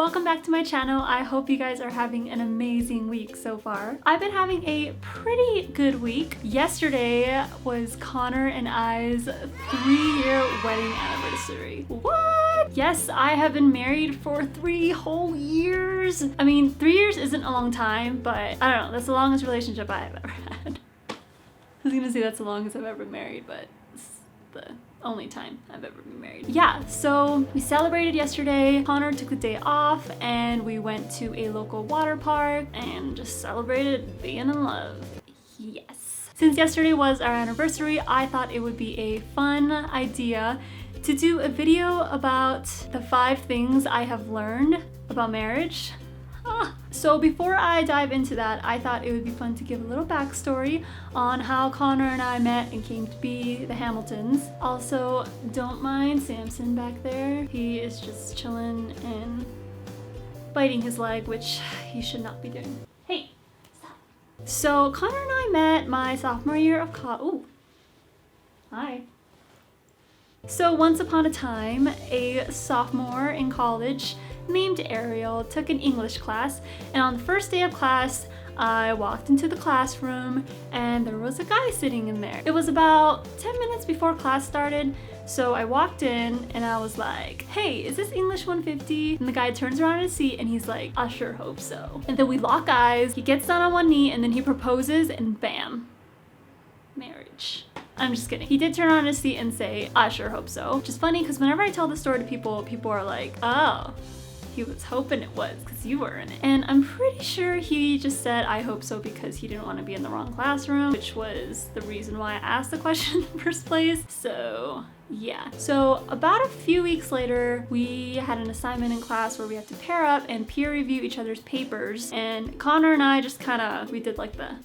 Welcome back to my channel. I hope you guys are having an amazing week so far. I've been having a pretty good week. Yesterday was Connor and I's 3-year wedding anniversary. What? Yes, I have been married for 3 whole years. I mean, 3 years isn't a long time, but I don't know, that's the longest relationship I have ever had. I was gonna say that's the longest I've ever been married, but it's the only time I've ever been married. Yeah, so we celebrated yesterday. Connor took the day off and we went to a local water park and just celebrated being in love. Yes. Since yesterday was our anniversary, I thought it would be a fun idea to do a video about the 5 things I have learned about marriage. So before I dive into that, I thought it would be fun to give a little backstory on how Connor and I met and came to be the Hamiltons. Also, don't mind Samson back there. He is just chilling and biting his leg, which he should not be doing. Hey, stop. So Connor and I met my sophomore year of college. Ooh, hi. So once upon a time, a sophomore in college named Ariel took an English class, and on the first day of class, I walked into the classroom and there was a guy sitting in there. It was about 10 minutes before class started, so I walked in and I was like, hey, is this English 150? And the guy turns around in his seat and he's like, I sure hope so. And then we lock eyes, he gets down on one knee and then he proposes and bam, marriage. I'm just kidding. He did turn on his seat and say, I sure hope so. Which is funny because whenever I tell this story to people, people are like, oh, he was hoping it was because you were in it. And I'm pretty sure he just said, I hope so, because he didn't want to be in the wrong classroom, which was the reason why I asked the question in the first place. So yeah. So about a few weeks later, we had an assignment in class where we had to pair up and peer review each other's papers. And Connor and I just we did like the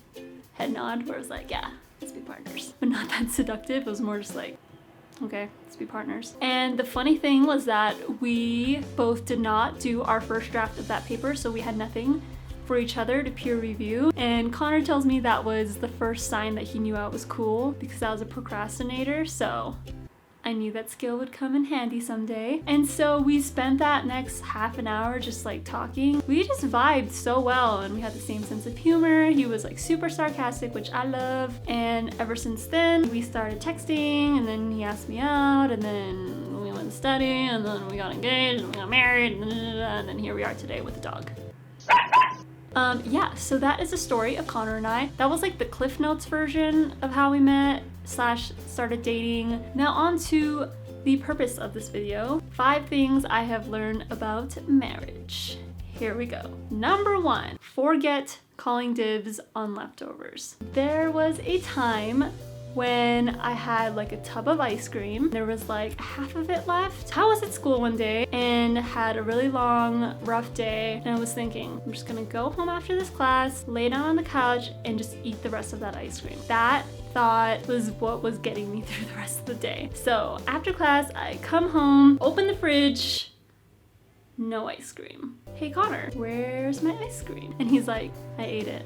head nod where it was like, yeah, let's be partners. But not that seductive. It was more just like, okay, let's be partners. And the funny thing was that we both did not do our first draft of that paper, so we had nothing for each other to peer review. And Connor tells me that was the first sign that he knew I was cool because I was a procrastinator, so I knew that skill would come in handy someday. And so we spent that next half an hour just like talking. We just vibed so well and we had the same sense of humor. He was like super sarcastic, which I love. And ever since then, we started texting and then he asked me out and then we went to study and then we got engaged and we got married and then here we are today with a dog. Yeah, so that is the story of Connor and I. That was like the Cliff Notes version of how we met / started dating. Now on to the purpose of this video. 5 things I have learned about marriage. Here we go. Number 1, forget calling dibs on leftovers. There was a time when I had like a tub of ice cream. There was like half of it left. I was at school one day and had a really long, rough day. And I was thinking, I'm just gonna go home after this class, lay down on the couch, and just eat the rest of that ice cream. That thought was what was getting me through the rest of the day. So after class, I come home, open the fridge, no ice cream. Hey Connor, where's my ice cream? And he's like, I ate it.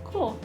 Cool.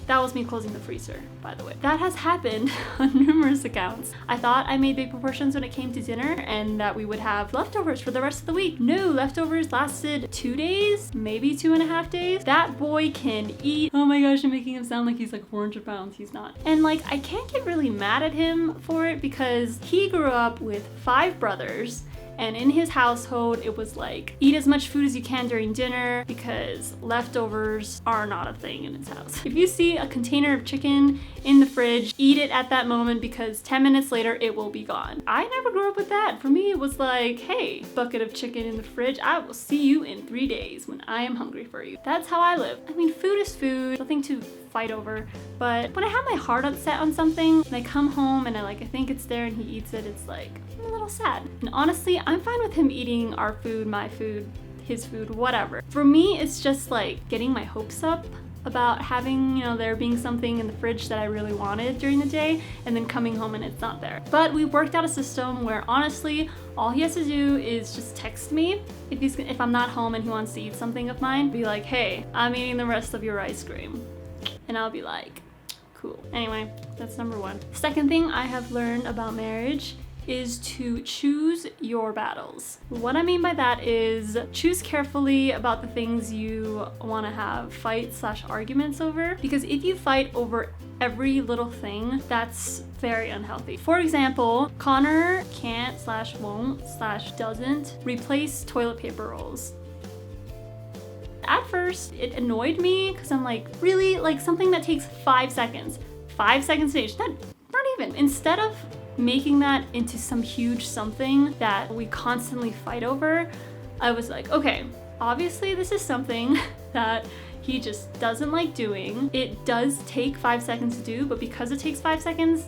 That was me closing the freezer, by the way. That has happened on numerous accounts. I thought I made big proportions when it came to dinner and that we would have leftovers for the rest of the week. No, leftovers lasted 2 days, maybe 2.5 days. That boy can eat. Oh my gosh, I'm making him sound like he's like 400 pounds. He's not. And like, I can't get really mad at him for it because he grew up with 5 brothers. And in his household, it was like, eat as much food as you can during dinner because leftovers are not a thing in his house. If you see a container of chicken in the fridge, eat it at that moment because 10 minutes later, it will be gone. I never grew up with that. For me, it was like, hey, bucket of chicken in the fridge. I will see you in 3 days when I am hungry for you. That's how I live. I mean, food is food, nothing to fight over. But when I have my heart set on something and I come home and I think it's there and he eats it, it's like, I'm a little sad. And honestly, I'm fine with him eating our food, my food, his food, whatever. For me, it's just like getting my hopes up about having, there being something in the fridge that I really wanted during the day and then coming home and it's not there. But we worked out a system where honestly, all he has to do is just text me if I'm not home and he wants to eat something of mine, be like, hey, I'm eating the rest of your ice cream. And I'll be like, cool. Anyway, that's number 1. Second thing I have learned about marriage is to choose your battles. What I mean by that is choose carefully about the things you want to have fight/arguments over, because if you fight over every little thing, that's very unhealthy. For example, Connor can't/won't/doesn't replace toilet paper rolls. At first, it annoyed me because I'm like, really? Like something that takes 5 seconds. 5 seconds to age, not even. Instead of making that into some huge something that we constantly fight over, I was like, okay, obviously this is something that he just doesn't like doing. It does take 5 seconds to do, but because it takes 5 seconds,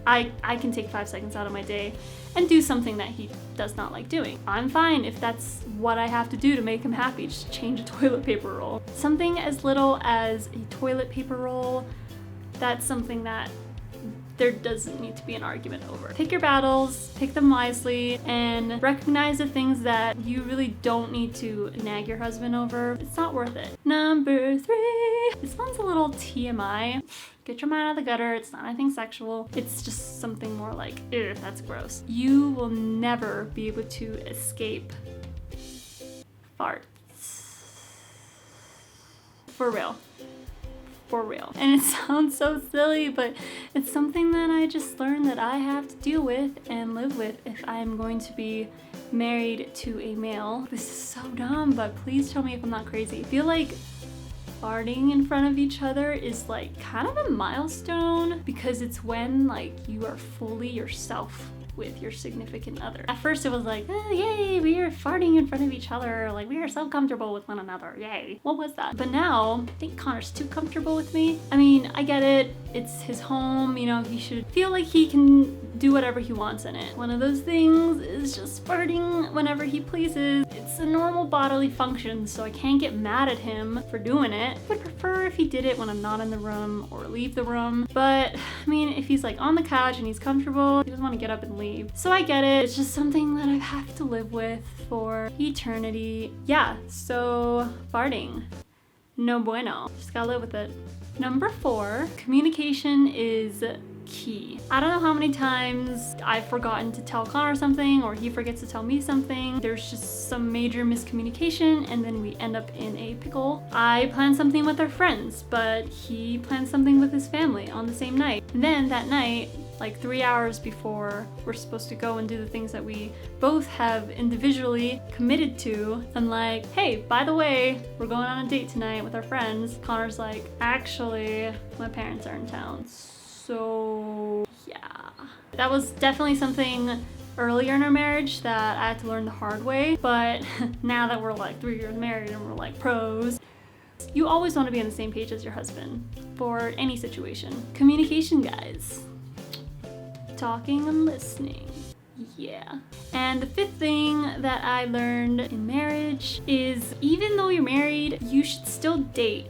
I can take 5 seconds out of my day and do something that he does not like doing. I'm fine if that's what I have to do to make him happy, just change a toilet paper roll. Something as little as a toilet paper roll, that's something that there doesn't need to be an argument over. Pick your battles, pick them wisely, and recognize the things that you really don't need to nag your husband over. It's not worth it. Number 3. This one's a little TMI. Get your mind out of the gutter. It's not anything sexual. It's just something more like, ew, that's gross. You will never be able to escape farts. For real. For real. And it sounds so silly, but it's something that I just learned that I have to deal with and live with if I'm going to be married to a male. This is so dumb, but please tell me if I'm not crazy. I feel like farting in front of each other is like kind of a milestone because it's when like you are fully yourself with your significant other. At first it was like, oh, yay, we are farting in front of each other. Like we are so comfortable with one another. Yay. What was that? But now I think Connor's too comfortable with me. I mean, I get it. It's his home, you know, he should feel like he can do whatever he wants in it. One of those things is just farting whenever he pleases. It's a normal bodily function, so I can't get mad at him for doing it. I would prefer if he did it when I'm not in the room or leave the room. But I mean, if he's like on the couch and he's comfortable, he doesn't want to get up and leave. So I get it. It's just something that I have to live with for eternity. Yeah, so farting. No bueno. Just gotta live with it. Number 4, communication is key. I don't know how many times I've forgotten to tell Connor something or he forgets to tell me something. There's just some major miscommunication and then we end up in a pickle. I plan something with our friends, but he plans something with his family on the same night. And then that night, like 3 hours before we're supposed to go and do the things that we both have individually committed to, I'm like, hey, by the way, we're going on a date tonight with our friends. Connor's like, actually, my parents are in town. So yeah, that was definitely something earlier in our marriage that I had to learn the hard way. But now that we're like 3 years married and we're like pros, you always want to be on the same page as your husband for any situation. Communication, guys. Talking and listening. Yeah. And the 5th thing that I learned in marriage is even though you're married, you should still date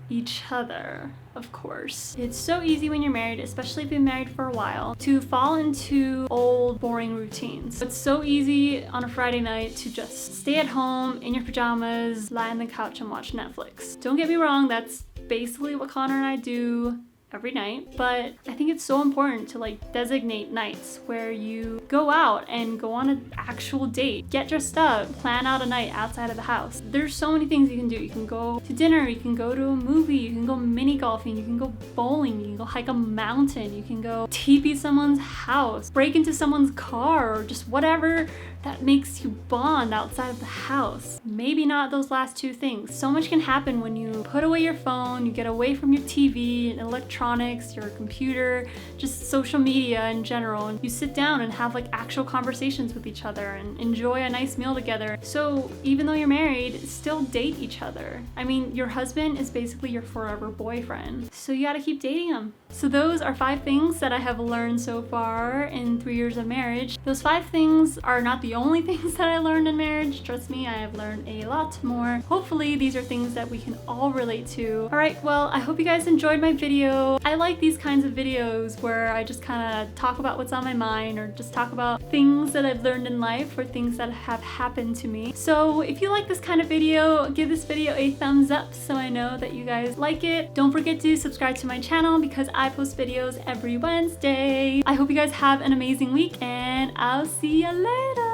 each other, of course. It's so easy when you're married, especially if you've been married for a while, to fall into old, boring routines. It's so easy on a Friday night to just stay at home in your pajamas, lie on the couch and watch Netflix. Don't get me wrong, that's basically what Connor and I do every night, but I think it's so important to like designate nights where you go out and go on an actual date, get dressed up, plan out a night outside of the house. There's so many things you can do. You can go to dinner, you can go to a movie, you can go mini golfing, you can go bowling, you can go hike a mountain, you can go TP someone's house, break into someone's car, or just whatever that makes you bond outside of the house. Maybe not those last 2 things. So much can happen when you put away your phone, you get away from your TV and electronics, your computer, just social media in general, and you sit down and have like actual conversations with each other and enjoy a nice meal together. So even though you're married, still date each other. I mean, your husband is basically your forever boyfriend, so you gotta keep dating him. So those are 5 things that I have learned so far in 3 years of marriage. Those 5 things are not the the only things that I learned in marriage. Trust me, I have learned a lot more. Hopefully these are things that we can all relate to. All right, well, I hope you guys enjoyed my video. I like these kinds of videos where I just kind of talk about what's on my mind or just talk about things that I've learned in life or things that have happened to me. So if you like this kind of video, give this video a thumbs up so I know that you guys like it. Don't forget to subscribe to my channel because I post videos every Wednesday. I hope you guys have an amazing week and I'll see you later.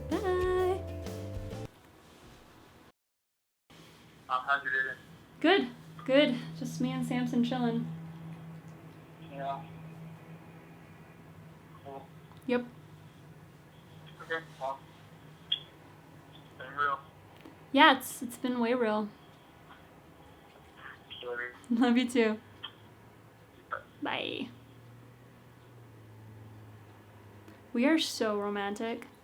Bye. How's your day? Good, good. Just me and Samson chilling. Yeah. Cool. Yep. Okay, well, been real. Yeah, it's been way real. Sorry. Love you too. Bye. We are so romantic.